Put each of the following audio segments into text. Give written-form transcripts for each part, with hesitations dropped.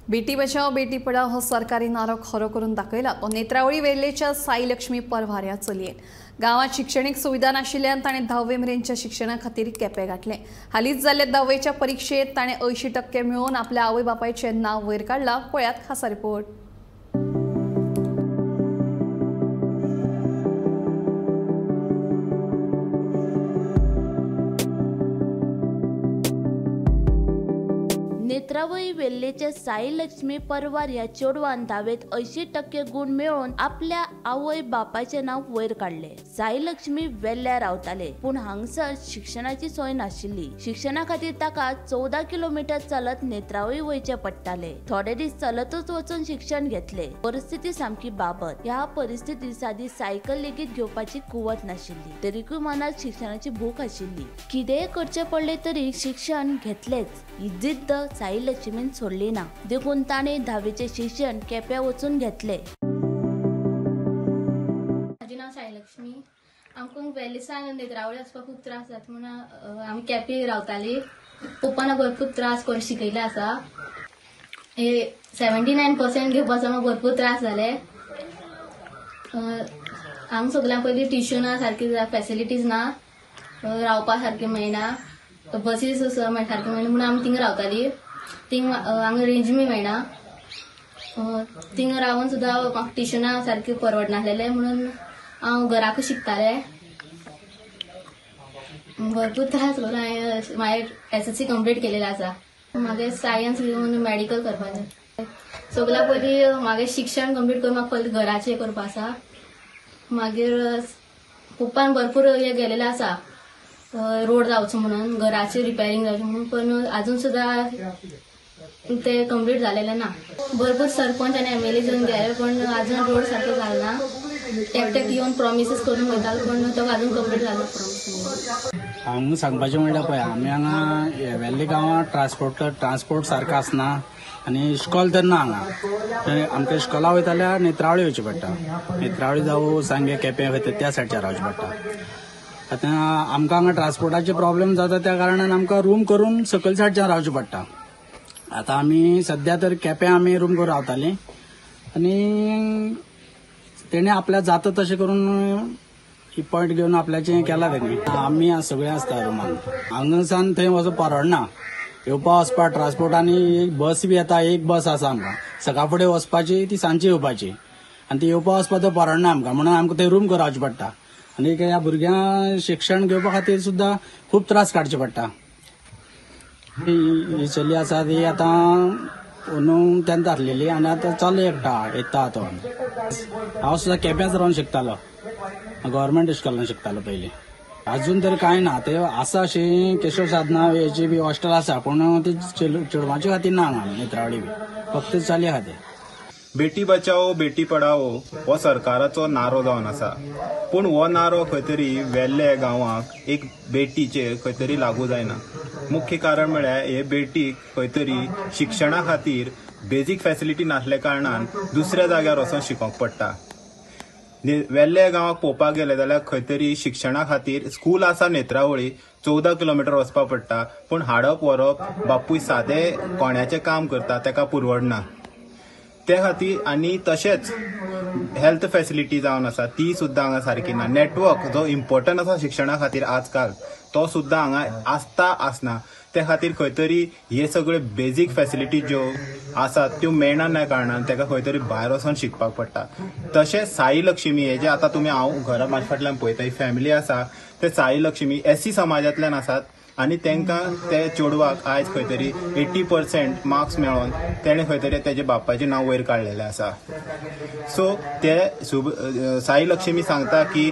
बेटी बचाओ बेटी पढाओ हो सरकारी नारो खरो करून दाखयला तो नेत्रावळी वेर्लेच्या साई लक्ष्मी परवार ह्या चलयेन गावात शिक्षणीक सुविधा नाशिल्ल्यान ताणें 10वे मेरेनच्या शिक्षणा खातीर केपें घातलें। हालींच जाल्ले 10वेच्या परीक्षेत ताणें 80% मेळोवन आपल्या आवय बापायचें नांव वयर काडलां। पळयात खासा रिपोर्ट। नेत्रावळी वेल्लेच्या साई लक्ष्मी परवार ह्या चेडवान 10वेत 80% गुण मेळोवन आपल्या आवय बापाचे नाव वयर काढले। साई लक्ष्मी वेल्ल्या रावताले पूण हांगसर शिक्षणाची सोय नाशिल्ली। शिक्षणा खातीर ताका 14 किलोमीटर चलत नेत्रावळी वयचे पडटाले। थोडे दीस चलतच वचून शिक्षण घेतले। परिस्थिती सामकी बाबत। ह्या परिस्थितीत सादी सायकल लेगीत घेवपाची कुवत नाशिल्ली, तरीकूय मनात शिक्षणाची भूक आशिल्ली। कितेंय करचे पडले तरी शिक्षण घेतलेच ही जिद्द साई लक्ष्मीन सोडली ना। देखून ताणें 10वेचे शिक्षण केपें वचून घेतले। माझे नाव साई लक्ष्मी। आमकां वेल्लेसान नेत्रावळी वचपाक खूब त्रास जाता म्हणून आमी केपें रावताली। पप्पान भरपूर त्रास करून शिकयले आसा। 79% घेवपाचो म्हाका भरपूर त्रास जाले। हांगा सगळ्यां पयलीं ट्युशनां सारकी फॅसिलिटीज ना, रावपा सारकें मेळना, बसीस सारकें मेळना म्हणून आमी थिंगा रावताली। हांगा रेंज बी मेळना। थिंगा रावन सुद्दां म्हाका ट्युशनां सारकें परवडनासलें म्हणून हांव घराकूच शिकतालें। भरपूर त्रास करून हांवें मागीर SSC कंप्लीट केलेलें आसा। मागीर सायन्स घेवन मेडिकल करपाचें। सगळ्यां पयलीं मागीर शिक्षण कंप्लीट करून म्हाका पयलीं घराचें करपा आसा। मागीर पप्पान भरपूर हे गेलेलें आसा, रोड जावचो म्हणून, घराचें रिपेरिंग जावचें म्हणून, पण अजून सुद्दां ते कंप्लीट जालेलें ना। भरपूर सरपंच आनी MLA येवन गेले पण अजून रोड सारकें जालना। एकट्याक येवन प्रॉमिसीस करून वयताले पण तो अजून कंप्लीट जालो प्रॉमिस। हांगा सांगपाचें म्हणल्यार पळय, आमी हांगा वेल्ले गांवांत ट्रान्सपोर्ट सारको आसना आनी इश्कॉल तर ना हांगा। आमकां इश्कॉला वयता जाल्यार नेत्रावळी वयचें पडटा। नेत्रावळी जावं सांगे केपें खंय त्या सायडीच्यान रावचें पडटा। आतां आमकां हांगा ट्रान्सपोर्टाचे प्रॉब्लेम जाता त्या कारणान आमकां रूम करून सकयल सायडीच्यान रावचें पडटा। आतां आमी सध्या तर केपें आमी रूम करून रावतालीं आनी तेणें आपल्या जाता तशें करून ही पॉयंट घेवन आपल्याचें केलां तेणी। आमी सगळें आसता रुमान। हांगासान थंय वचप परवडना। येवपा वचपा ट्रान्सपोर्टांनी बस बी येता, एक बस आसा आमकां सकाळ फुडें वचपाची, ती सांजची येवपाची आनी ती येवपा वचपा तो परवडना आमकां, म्हणून आमकां थंय रूम करून रावचें पडटा। आनी ह्या भुरग्यांक शिक्षण घेवपा खातीर सुद्दां खूब त्रास काडचे पडटा। ही चली आसा ती आतां 10th आसलेली आनी आतां चलो एकटा येता तो। हांव सुद्दां केप्याच रावन शिकतालो, गव्हर्मेंट इस्कॉलान शिकतालो पयलीं। अजून तरी कांय ना, ते आसा अशी केशव साधना हेची बी हॉस्टेल आसा पण ती चेडवांच्या खातीर ना हांगा नेत्रावळी बी, फक्त चलयां खातीर। बेटी बचाओ बेटी पढाओ हो सरकाराचो नारो जावन आसा, पूण हो नारो खंय तरी वेल्ले गांवांक एक बेटीचेर खंय तरी लागू जायना। मुख्य कारण म्हळ्यार हे बेटीक खंय तरी शिक्षणा खातीर बेजीक फॅसिलिटी नासल्या कारणान दुसऱ्या जाग्यार वचून शिकोवंक पडटा। वेल्ले गांवांक पळोवपाक गेले जाल्यार खंय तरी शिक्षणा खातीर स्कूल आसा नेत्रावळी, 14 किलोमीटर वचपा पडटा, पूण हाडप व्हरप बापूय सादें कोण्याचें काम करता तेका परवडना। ते खातीर आनी तशेंच हेल्थ फॅसिलिटी जावन आसा ती सुद्दां हांगा सारकी ना। नेटवर्क जो इम्पॉर्टंट आसा शिक्षणा खातीर आजकाल तो सुद्दां हांगा आसना। त्या खातीर खंय तरी हे सगळे बेजीक फॅसिलिटी ज्यो आसात त्यो मेळना कारणान तेका खंय तरी भायर वचून शिकपाक पडटा। तशेंच साई लक्ष्मी हे जे आतां तुमी हांव घरा म्हाज्या फाटल्यान पळयता ही फॅमिली आसा, ते साई लक्ष्मी SC समाजांतल्यान आसात आनी तांकां ते चेडवाक आयज खंय तरी 80% मार्क्स मेळोन तेणें खंय तरी तेजे बापाचें नांव वयर काडलेलें आसा। सो ते साई लक्ष्मी सांगता की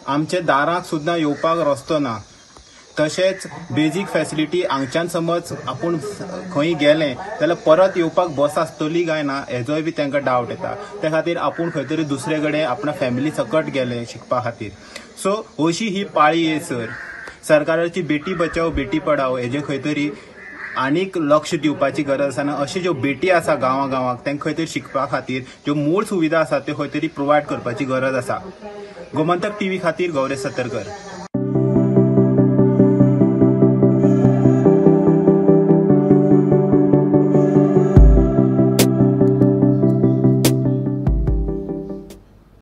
आमच्या दाराक सुद्दां येवपाक रस्तो ना। तशेंच बेजीक फॅसिलिटी हांगच्यान समज आपूण खंय गेलें जाल्यार परत येवपाक बस आसतली काय ना हेजोय बी तांकां डावट येता। त्या खातीर आपूण खंय तरी दुसरे कडेन आपणा फॅमिली सकट गेले शिकपा खातीर। सो अशी ही पाळी येयसर सरकाराची बेटी बचाओ बेटी पढाओ हेजे खंय तरी आनीक लक्ष दिवपाची गरज आसा आनी अशी ज्यो बेटी आसा गांवांक तांकां खंय तरी शिकपा खातीर ज्यो मूळ सुविधा आसा त्यो खंय तरी प्रोवायड करपाची गरज आसा। गोमंतक TV खातीर गौरेश सतरकर।